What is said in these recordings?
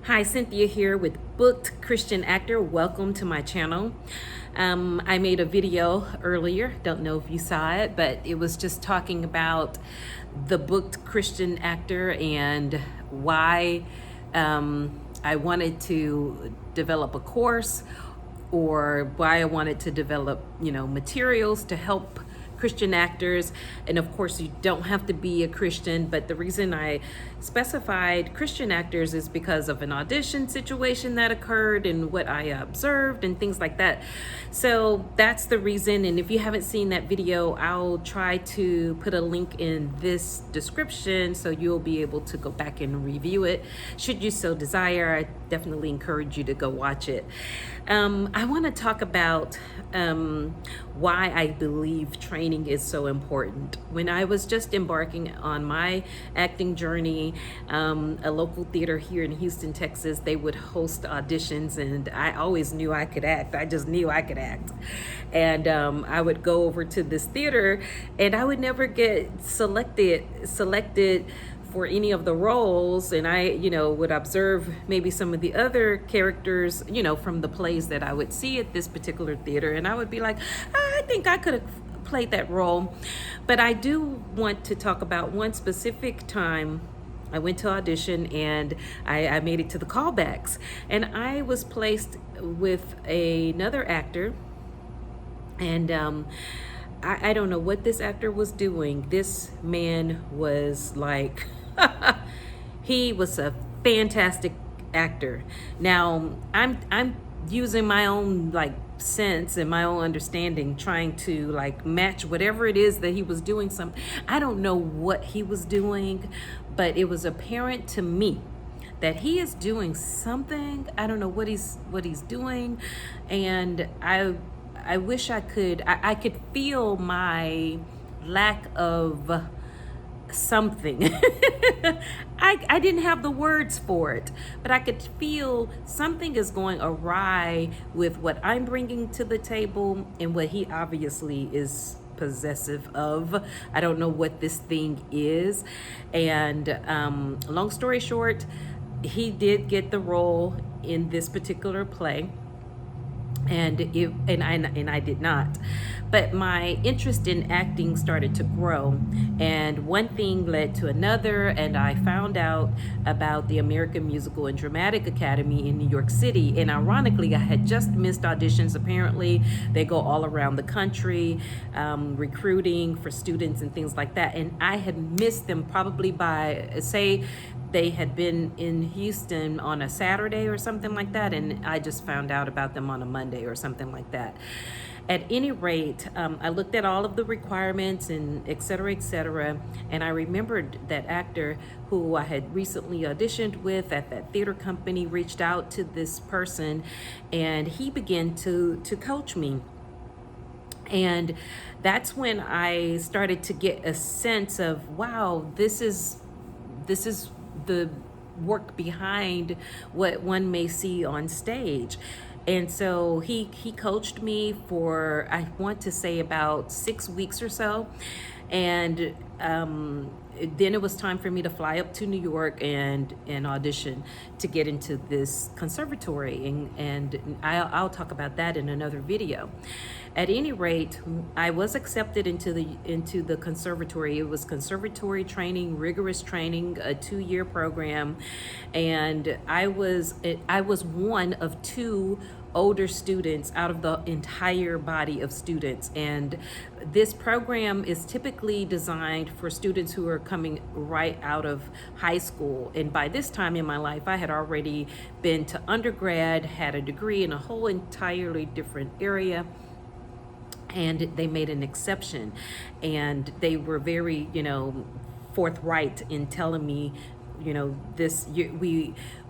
Hi, Cynthia here with Booked Christian Actor. Welcome to my channel. I made a video earlier, don't know if you saw it, but it was just talking about the Booked Christian Actor and why I wanted to develop a course, or why I wanted to develop, materials to help Christian actors. And of course, you don't have to be a Christian, but the reason I specified Christian actors is because of an audition situation that occurred and what I observed and things like that. So that's the reason. And if you haven't seen that video, I'll try to put a link in this description so you'll be able to go back and review it. Should you so desire, I definitely encourage you to go watch it. I want to talk about why I believe training is so important. When I was just embarking on my acting journey, a local theater here in Houston, Texas, they would host auditions, and I always knew I could act. I just knew I could act. And I would go over to this theater, and I would never get selected for any of the roles. And I, would observe maybe some of the other characters, from the plays that I would see at this particular theater. And I would be like, I think I could have played that role. But I do want to talk about one specific time I went to audition, and I made it to the callbacks. And I was placed with another actor. And I don't know what this actor was doing. This man was like, he was a fantastic actor. Now, I'm using my own sense and my own understanding, trying to match whatever it is that he was doing. I don't know what he was doing, but it was apparent to me that he is doing something. I don't know what he's doing, and I wish I could feel my lack of something. I didn't have the words for it, but I could feel something is going awry with what I'm bringing to the table and what he obviously is possessive of. I don't know what this thing is. And long story short, he did get the role in this particular play, and I did not. But my interest in acting started to grow, and one thing led to another, and I found out about the American Musical and Dramatic Academy in New York City. And ironically, I had just missed auditions. Apparently they go all around the country, recruiting for students and things like that, and I had missed them probably by, say, they had been in Houston on a Saturday or something like that, and I just found out about them on a Monday or something like that. At any rate, I looked at all of the requirements and et cetera, and I remembered that actor who I had recently auditioned with at that theater company reached out to this person, and he began to coach me. And that's when I started to get a sense of, wow, this is the work behind what one may see on stage. And so he coached me for, I want to say, about 6 weeks or so. And then it was time for me to fly up to New York and audition to get into this conservatory. And I'll talk about that in another video. At any rate, I was accepted into the conservatory. It was conservatory training, rigorous training, a 2-year program, and I was one of 2 older students out of the entire body of students. And this program is typically designed for students who are coming right out of high school. And by this time in my life, I had already been to undergrad, had a degree in a whole entirely different area. And they made an exception, and they were very, forthright in telling me,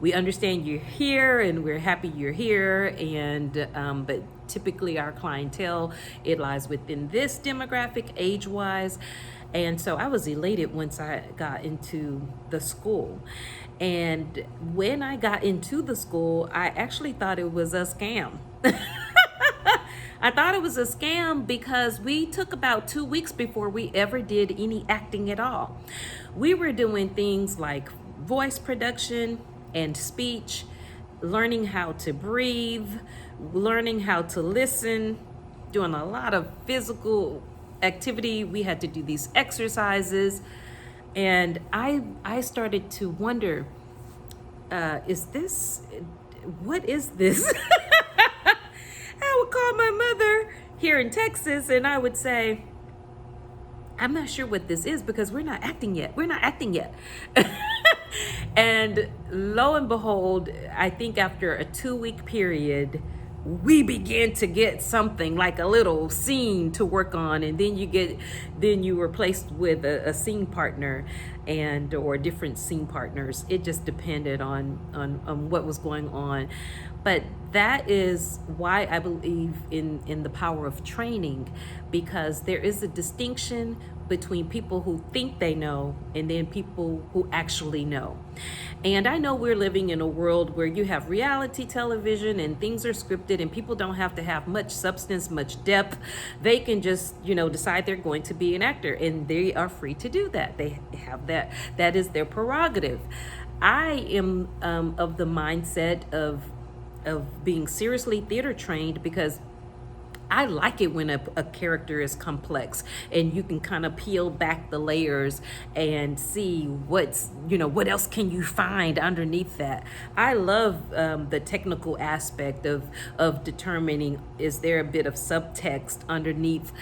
we understand you're here, and we're happy you're here, and but typically our clientele, it lies within this demographic age-wise. And so I was elated once I got into the school. And when I got into the school, I actually thought it was a scam. I thought it was a scam because we took about 2 weeks before we ever did any acting at all. We were doing things like voice production, and speech, learning how to breathe, learning how to listen, doing a lot of physical activity. We had to do these exercises. And I started to wonder, what is this? I would call my mother here in Texas and I would say, I'm not sure what this is because we're not acting yet. We're not acting yet. And lo and behold, I think after a 2-week period, we began to get something like a little scene to work on, and then you were placed with a scene partner or different scene partners. It just depended on what was going on. But that is why I believe in the power of training, because there is a distinction between people who think they know and then people who actually know. And I know we're living in a world where you have reality television and things are scripted and people don't have to have much substance, much depth. They can just, decide they're going to be an actor, and they are free to do that. They have that. That is their prerogative. I am of the mindset of being seriously theater trained, because I like it when a character is complex and you can kind of peel back the layers and see what else can you find underneath that. I love the technical aspect of determining, is there a bit of subtext underneath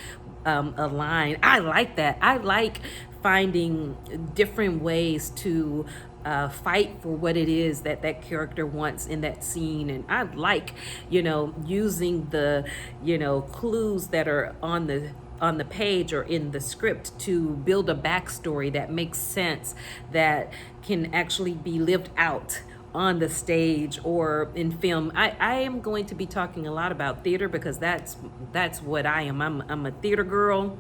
a line. I like that. I like finding different ways to fight for what it is that character wants in that scene. And I like, using the, clues that are on the page or in the script to build a backstory that makes sense, that can actually be lived out on the stage or in film. I am going to be talking a lot about theater because that's what I am. I'm a theater girl.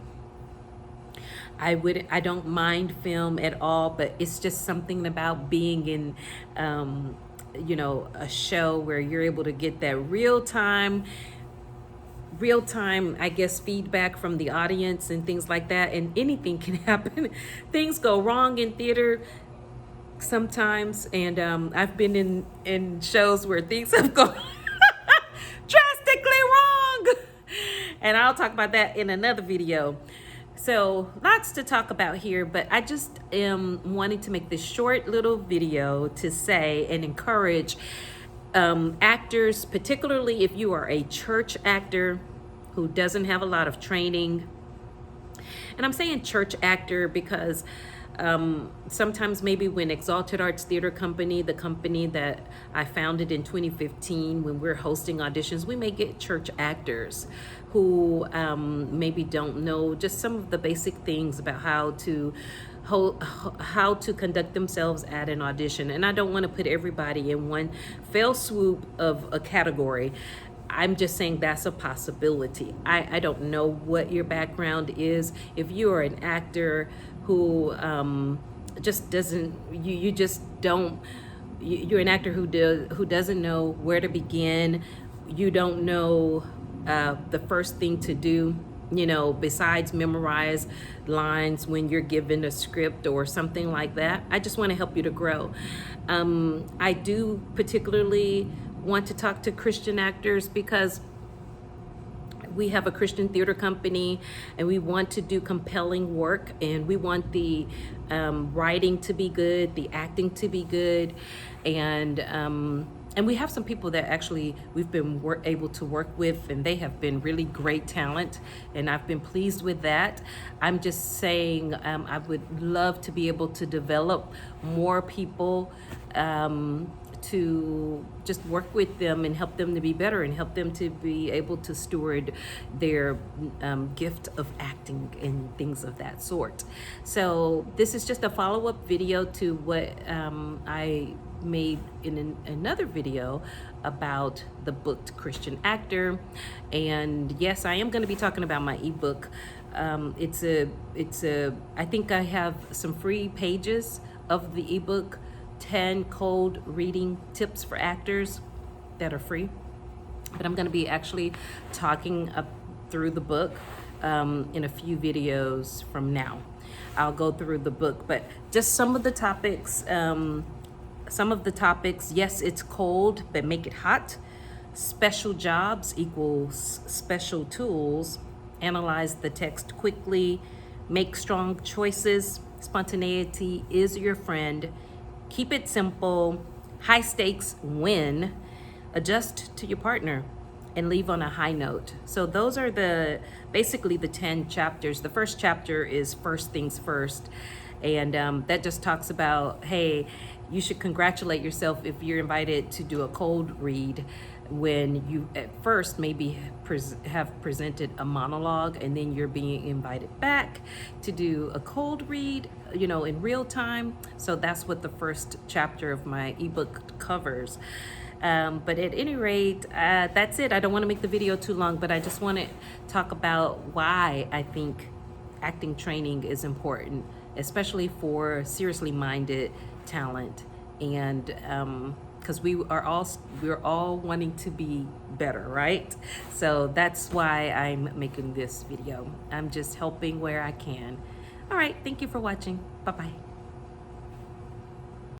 I don't mind film at all, but it's just something about being in a show where you're able to get that real time, I guess, feedback from the audience and things like that. And anything can happen. Things go wrong in theater sometimes, and I've been in shows where things have gone drastically wrong, and I'll talk about that in another video. So lots to talk about here, but I just am wanting to make this short little video to say and encourage actors, particularly if you are a church actor who doesn't have a lot of training. And I'm saying church actor because sometimes maybe when Exalted Arts Theater Company, the company that I founded in 2015, when we're hosting auditions, we may get church actors who maybe don't know just some of the basic things about how to conduct themselves at an audition. And I don't want to put everybody in one fell swoop of a category. I'm just saying that's a possibility. I don't know what your background is. If you are an actor who just doesn't, you're an actor who doesn't know where to begin. You don't know the first thing to do, besides memorize lines when you're given a script or something like that. I just want to help you to grow. I do particularly want to talk to Christian actors because we have a Christian theater company and we want to do compelling work, and we want the writing to be good, the acting to be good, and we have some people that actually we've been able to work with, and they have been really great talent, and I've been pleased with that. I'm just saying I would love to be able to develop more people to just work with them and help them to be better and help them to be able to steward their gift of acting and things of that sort. So this is just a follow-up video to what I made in another video about the booked Christian actor. And yes, I am going to be talking about my ebook. I think I have some free pages of the ebook, 10 cold reading tips for actors, that are free. But I'm going to be actually talking through the book in a few videos from now. I'll go through the book, but just some of the topics Some of the topics, yes, it's cold, but make it hot. Special jobs equals special tools. Analyze the text quickly. Make strong choices. Spontaneity is your friend. Keep it simple. High stakes win. Adjust to your partner and leave on a high note. So those are basically the 10 chapters. The first chapter is first things first. And that just talks about, hey, you should congratulate yourself if you're invited to do a cold read when you at first maybe have presented a monologue, and then you're being invited back to do a cold read, in real time. So that's what the first chapter of my ebook covers. But at any rate, that's it. I don't want to make the video too long, but I just want to talk about why I think acting training is important, especially for seriously minded talent. And because we're all wanting to be better, right? So that's why I'm making this video. I'm just helping where I can. All right, thank you for watching. Bye-bye.